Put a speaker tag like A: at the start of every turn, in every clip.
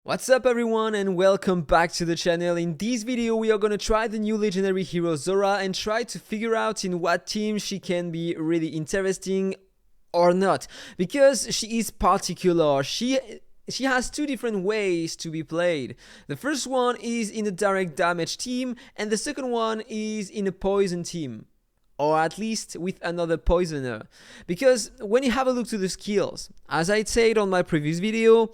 A: What's up everyone and welcome back to the channel. In this video we are gonna try the new legendary hero Zora and try to figure out in what team she can be really interesting or not, because she is particular. She has two different ways to be played. The first one is in a direct damage team and the second one is in a poison team, or at least with another poisoner. Because when you have a look to the skills, as I said on my previous video,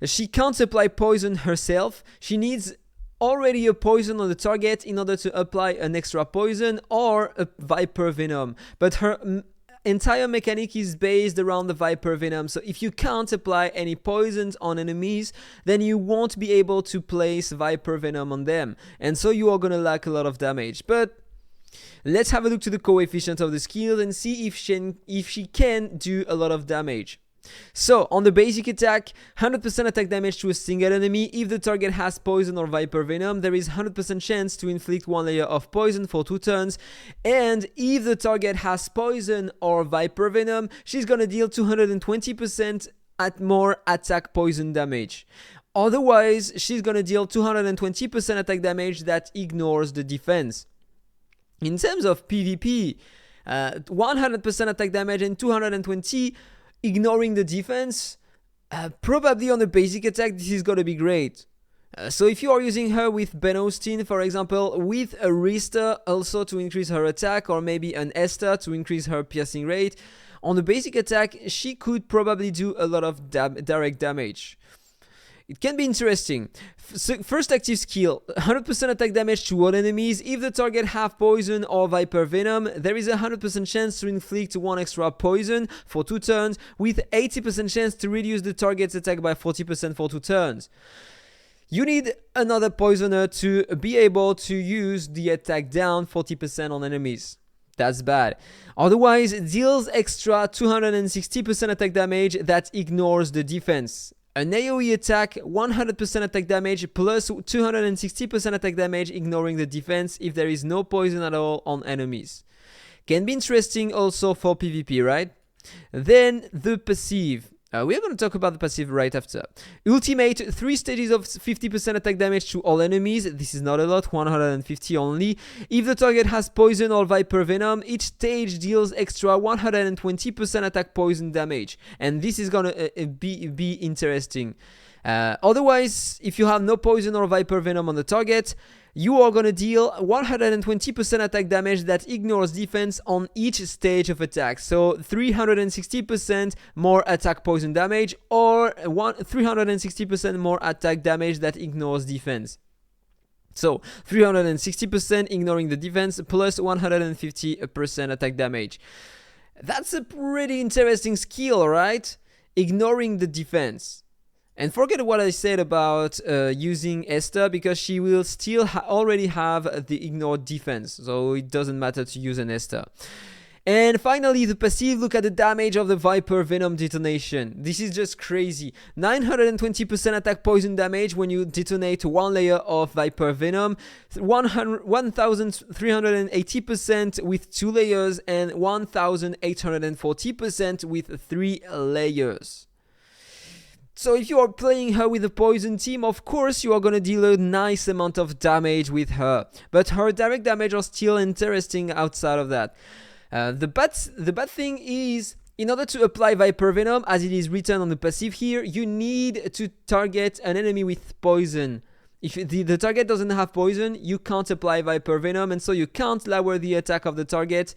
A: she can't apply poison herself. She needs already a poison on the target in order to apply an extra poison or a Viper Venom. But her entire mechanic is based around the Viper Venom, so if you can't apply any poisons on enemies, then you won't be able to place Viper Venom on them, and so you are gonna lack a lot of damage. But let's have a look to the coefficient of the skills and see if she can do a lot of damage. So on the basic attack, 100% attack damage to a single enemy. If the target has poison or Viper Venom, there is 100% chance to inflict one layer of poison for 2 turns. And if the target has poison or Viper Venom, she's gonna deal 220% at more attack poison damage. Otherwise, she's gonna deal 220% attack damage that ignores the defense. In terms of PvP, 100% attack damage and 220 ignoring the defense, probably on the basic attack this is gonna be great. So if you are using her with Ben Austin, for example, with a Rista also to increase her attack, or maybe an Esther to increase her piercing rate, on the basic attack she could probably do a lot of direct damage. It can be interesting. First active skill, 100% attack damage to all enemies. If the target have poison or Viper Venom, there is a 100% chance to inflict 1 extra poison for 2 turns, with 80% chance to reduce the target's attack by 40% for 2 turns. You need another poisoner to be able to use the attack down 40% on enemies. That's bad. Otherwise, it deals extra 260% attack damage that ignores the defense. An AoE attack, 100% attack damage plus 260% attack damage ignoring the defense if there is no poison at all on enemies. Can be interesting also for PvP, right? Then the passive. We're going to talk about the passive right after. Ultimate, 3 stages of 50% attack damage to all enemies. This is not a lot, 150 only. If the target has poison or Viper Venom, each stage deals extra 120% attack poison damage. And this is going to be interesting. Otherwise, if you have no poison or Viper Venom on the target, you are going to deal 120% attack damage that ignores defense on each stage of attack. So 360% more attack poison damage, or 360% more attack damage that ignores defense. So 360% ignoring the defense plus 150% attack damage. That's a pretty interesting skill, right? Ignoring the defense. And forget what I said about using Esther, because she will still already have the ignored defense, so it doesn't matter to use an Esther. And finally, the passive, look at the damage of the Viper Venom detonation. This is just crazy. 920% attack poison damage when you detonate 1 layer of Viper Venom, 1380% with 2 layers, and 1840% with 3 layers. So if you are playing her with a poison team, of course you are gonna deal a nice amount of damage with her. But her direct damage are still interesting outside of that. The bad thing is, in order to apply Viper Venom, as it is written on the passive here, you need to target an enemy with poison. If the target doesn't have poison, you can't apply Viper Venom, and so you can't lower the attack of the target.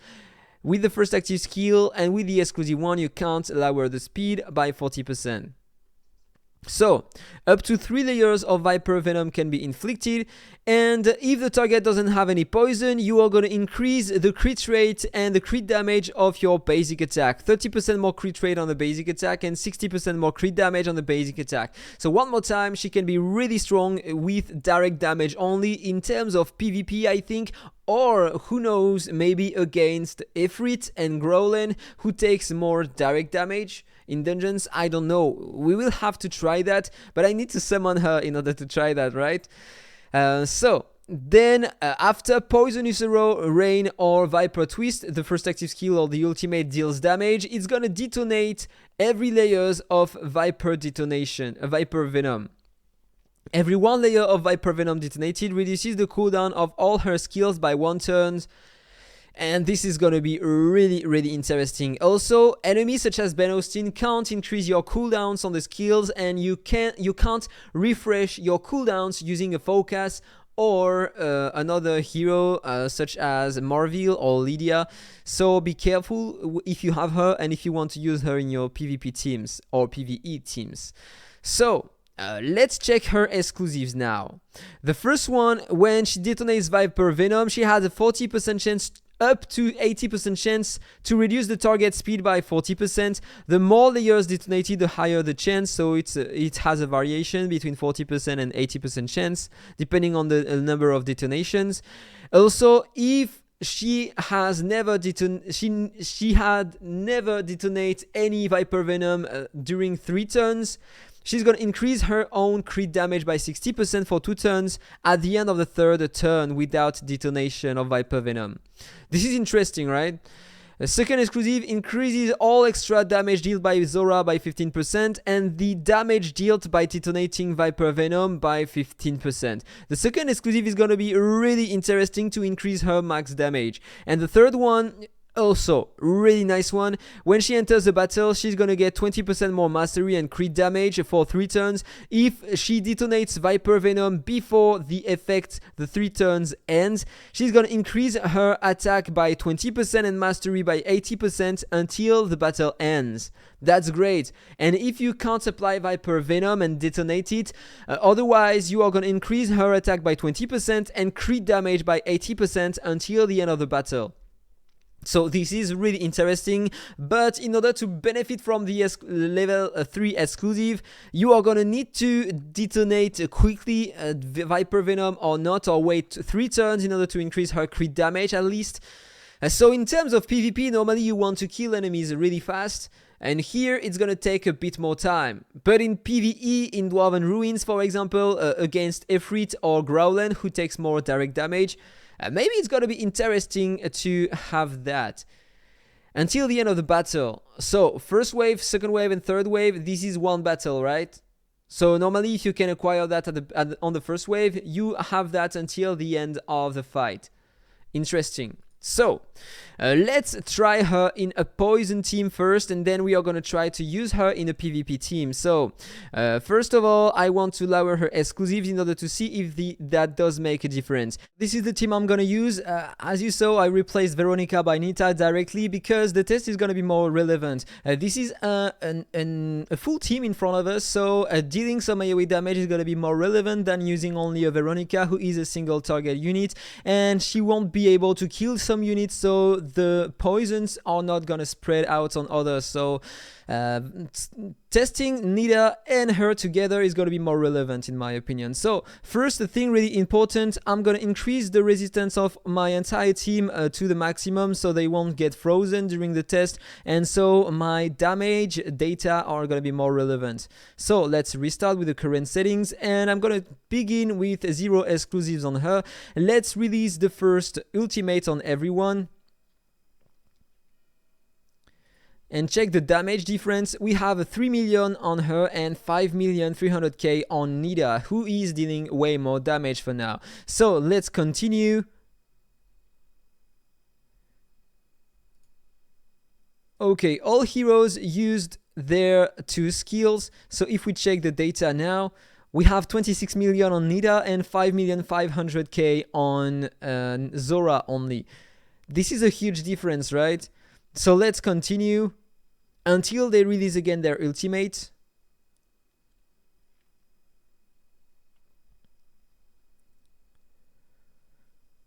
A: With the first active skill and with the exclusive one, you can't lower the speed by 40%. So, up to 3 layers of Viper Venom can be inflicted, and if the target doesn't have any poison, you are going to increase the crit rate and the crit damage of your basic attack. 30% more crit rate on the basic attack and 60% more crit damage on the basic attack. So one more time, she can be really strong with direct damage only in terms of PvP, I think, or who knows, maybe against Ifrit and Growlin, who takes more direct damage in dungeons. I don't know. We will have to try that, but I need to summon her in order to try that, right? So then after Poisonous Arrow, Rain, or Viper Twist, the first active skill or the ultimate deals damage, it's gonna detonate every layers of Viper detonation, Viper Venom. Every one layer of Viper Venom detonated reduces the cooldown of all her skills by 1 turn. And this is gonna be really interesting. Also, enemies such as Ben Austin can't increase your cooldowns on the skills, and you can't refresh your cooldowns using a focus or another hero such as Marvel or Lydia. So be careful if you have her and if you want to use her in your PvP teams or PvE teams. So let's check her exclusives now. The first one, when she detonates Viper Venom, she has a 40% chance up to 80% chance to reduce the target speed by 40%. The more layers detonated, the higher the chance, so it has a variation between 40% and 80% chance depending on the number of detonations. Also, if she had never detonated any Viper Venom during 3 turns, she's going to increase her own crit damage by 60% for 2 turns at the end of the 3rd turn without detonation of Viper Venom. This is interesting, right? The second exclusive increases all extra damage dealt by Zora by 15% and the damage dealt by detonating Viper Venom by 15%. The second exclusive is going to be really interesting to increase her max damage. And the third one, also really nice one. When she enters the battle, she's gonna get 20% more mastery and crit damage for 3 turns. If she detonates Viper Venom before the 3 turns ends, she's gonna increase her attack by 20% and mastery by 80% until the battle ends. That's great. And if you can't apply Viper Venom and detonate it, otherwise you are gonna increase her attack by 20% and crit damage by 80% until the end of the battle. So this is really interesting, but in order to benefit from the level 3 exclusive, you are gonna need to detonate quickly Viper Venom or not, or wait 3 turns in order to increase her crit damage at least. So in terms of PvP, normally you want to kill enemies really fast, and here it's gonna take a bit more time. But in PvE, in Dwarven Ruins for example, against Efreet or Growlen, who takes more direct damage, maybe it's gonna be interesting to have that until the end of the battle. So first wave, second wave, and third wave, this is one battle, right? So normally if you can acquire that on the first wave, you have that until the end of the fight. Interesting. So let's try her in a poison team first, and then we are going to try to use her in a PvP team. So first of all, I want to lower her exclusives in order to see if that does make a difference. This is the team I'm going to use. As you saw, I replaced Veronica by Nita directly because the test is going to be more relevant. This is a full team in front of us, so dealing some AoE damage is going to be more relevant than using only a Veronica, who is a single target unit, and she won't be able to kill some units, so the poisons are not gonna spread out on others. So testing Nita and her together is gonna be more relevant in my opinion. So first, the thing really important, I'm gonna increase the resistance of my entire team to the maximum, so they won't get frozen during the test, and so my damage data are gonna be more relevant. So let's restart with the current settings, and I'm gonna begin with 0 exclusives on her. Let's release the first ultimate on everyone and check the damage difference. We have a 3 million on her and 5,300,000 on Nita, who is dealing way more damage for now. So let's continue. Okay, all heroes used their 2 skills. So if we check the data now, we have 26 million on Nita and 5,500,000 on Zora only. This is a huge difference, right? So let's continue until they release again their ultimate.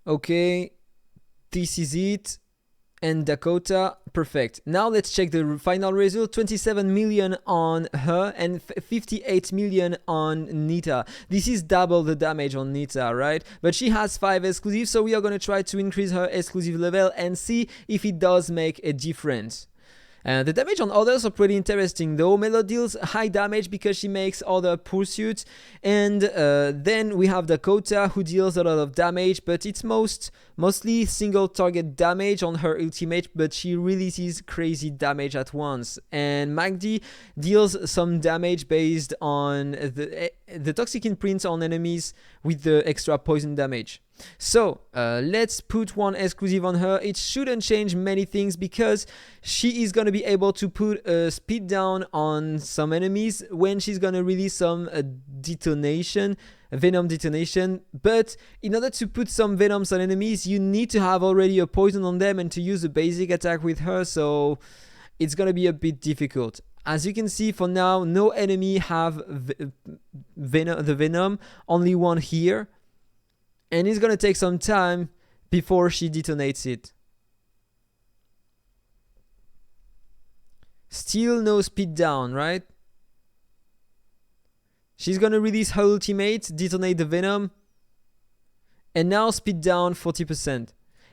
A: Okay, this is it. And Dakota, perfect. Now let's check the final result. 27 million on her and 58 million on Nita. This is double the damage on Nita, right? But she has 5 exclusives, so we are going to try to increase her exclusive level and see if it does make a difference. The damage on others are pretty interesting though. Melo deals high damage because she makes other pursuits, and then we have Dakota, who deals a lot of damage, but it's mostly single target damage on her ultimate, but she releases crazy damage at once. And Magdi deals some damage based on the the toxic imprint on enemies with the extra poison damage. So let's put one exclusive on her. It shouldn't change many things because she is going to be able to put a speed down on some enemies when she's going to release some detonation, venom detonation. But in order to put some venoms on enemies, you need to have already a poison on them and to use a basic attack with her, so it's going to be a bit difficult. As you can see, for now, no enemy have the venom, only one here. And it's gonna take some time before she detonates it. Still no speed down, right? She's gonna release her ultimate, detonate the venom, and now speed down 40%.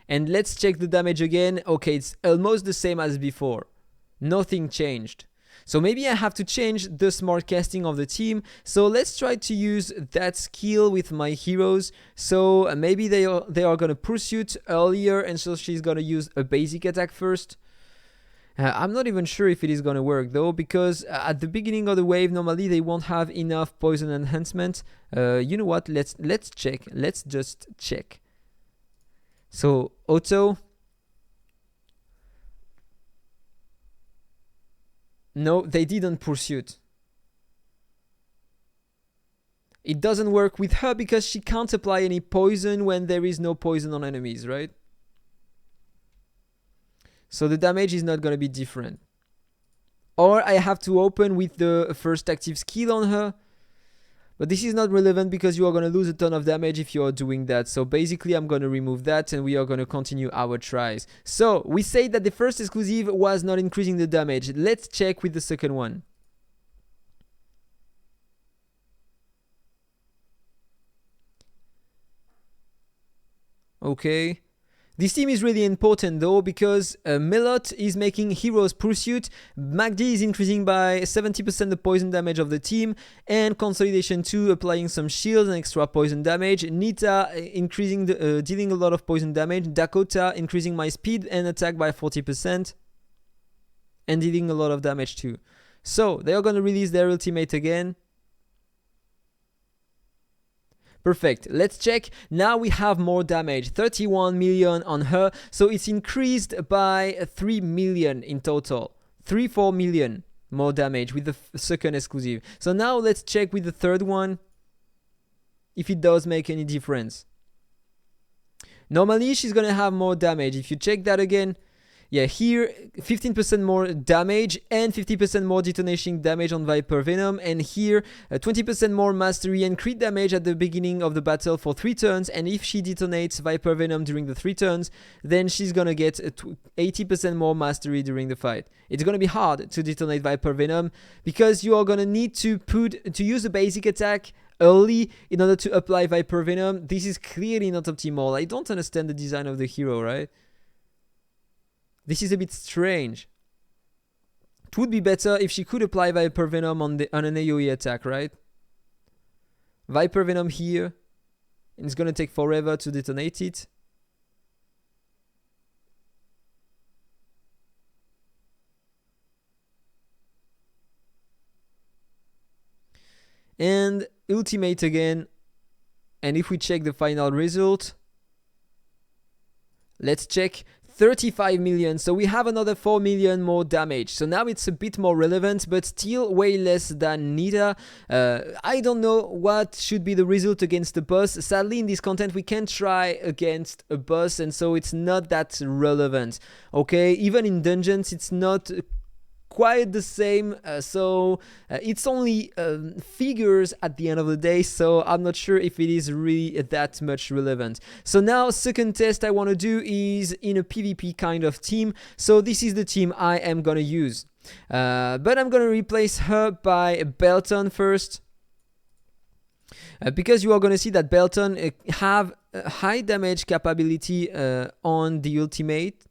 A: And let's check the damage again. Okay, it's almost the same as before. Nothing changed. So maybe I have to change the smart casting of the team. So let's try to use that skill with my heroes. So maybe they are gonna pursuit earlier, and so she's gonna use a basic attack first. I'm not even sure if it is gonna work though, because at the beginning of the wave normally they won't have enough poison enhancement. You know what? Let's check. Let's just check. So auto. No, they didn't pursuit. It doesn't work with her because she can't apply any poison when there is no poison on enemies, right? So the damage is not going to be different. Or I have to open with the first active skill on her. But this is not relevant because you are going to lose a ton of damage if you are doing that. So basically I'm going to remove that and we are going to continue our tries. So we say that the first exclusive was not increasing the damage. Let's check with the second one. Okay. This team is really important though because Melot is making Heroes Pursuit, MACD is increasing by 70% the poison damage of the team, and Consolidation 2 applying some shields and extra poison damage, Nita increasing dealing a lot of poison damage, Dakota increasing my speed and attack by 40% and dealing a lot of damage too. So they are going to release their ultimate again. Perfect. Let's check. Now we have more damage. 31 million on her. So it's increased by 3 million in total. 3-4 million more damage with the second exclusive. So now let's check with the third one if it does make any difference. Normally she's gonna have more damage. If you check that again, yeah, here 15% more damage and 50% more detonation damage on Viper Venom, and here 20% more mastery and crit damage at the beginning of the battle for 3 turns, and if she detonates Viper Venom during the 3 turns, then she's gonna get 80% more mastery during the fight. It's gonna be hard to detonate Viper Venom because you are gonna need to use a basic attack early in order to apply Viper Venom. This is clearly not optimal. I don't understand the design of the hero, right? This is a bit strange. It would be better if she could apply Viper Venom on an AoE attack, right? Viper Venom here. And it's gonna take forever to detonate it. And ultimate again. And if we check the final result, let's check. 35 million, so we have another 4 million more damage. So now it's a bit more relevant, but still way less than Nita. I don't know what should be the result against the boss. Sadly, in this content, we can't try against a boss, and so it's not that relevant. Okay, even in dungeons, it's not quite the same, so it's only figures at the end of the day, so I'm not sure if it is really that much relevant. So now second test I want to do is in a PvP kind of team, so this is the team I am gonna use, but I'm gonna replace her by Belton first, because you are gonna see that Belton have a high damage capability on the ultimate.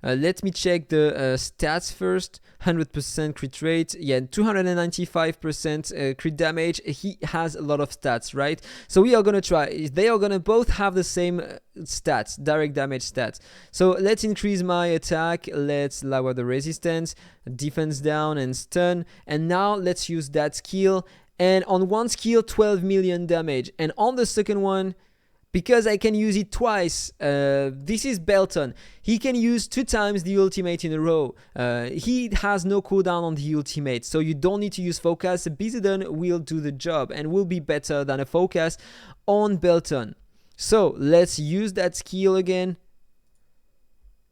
A: Let me check the stats first. 100% crit rate, yeah, 295% crit damage. He has a lot of stats, right? So we are gonna try. They are gonna both have the same stats, direct damage stats. So let's increase my attack. Let's lower the resistance, defense down, and stun. And now let's use that skill. and on one skill 12 million damage, and on the second one, because I can use it twice, this is Belton. He can use 2 times the ultimate in a row. He has no cooldown on the ultimate, so you don't need to use focus. Bizidon will do the job and will be better than a focus on Belton. So let's use that skill again.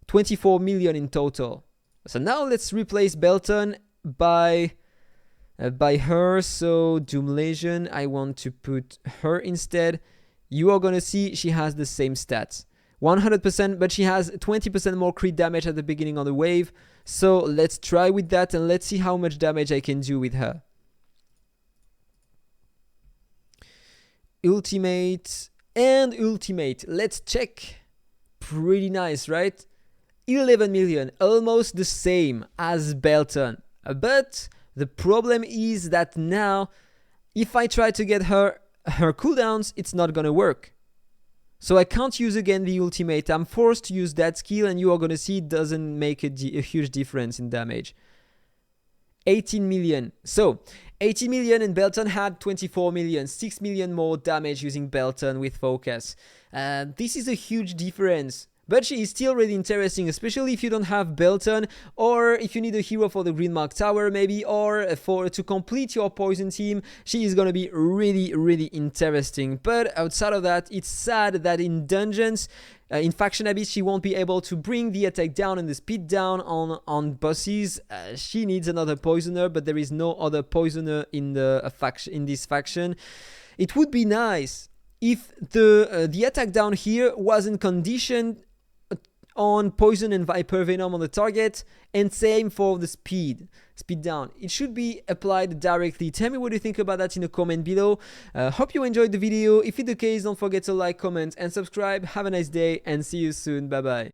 A: 24 million in total. So now let's replace Belton by her. So Doom Legion, I want to put her instead. You are gonna see she has the same stats, 100%, but she has 20% more crit damage at the beginning of the wave. So let's try with that and let's see how much damage I can do with her. Ultimate and ultimate. Let's check. Pretty nice, right? 11 million, almost the same as Belton. But the problem is that now, if I try to get her cooldowns, it's not gonna work. So I can't use again the ultimate. I'm forced to use that skill, and you are gonna see it doesn't make a huge difference in damage. 18 million. So 18 million, and Belton had 24 million. 6 million more damage using Belton with focus. This is a huge difference. But she is still really interesting, especially if you don't have Belton, or if you need a hero for the Green Mark Tower maybe, or to complete your poison team. She is gonna be really interesting. But outside of that, it's sad that in dungeons, in Faction Abyss, she won't be able to bring the attack down and the speed down on bosses. She needs another poisoner, but there is no other poisoner in this faction. It would be nice if the attack down here wasn't conditioned on poison and viper venom on the target, and same for the speed down. It should be applied directly. Tell me what you think about that in a comment below. Hope you enjoyed the video. If it's the case, don't forget to like, comment and subscribe. Have a nice day and see you soon. Bye bye.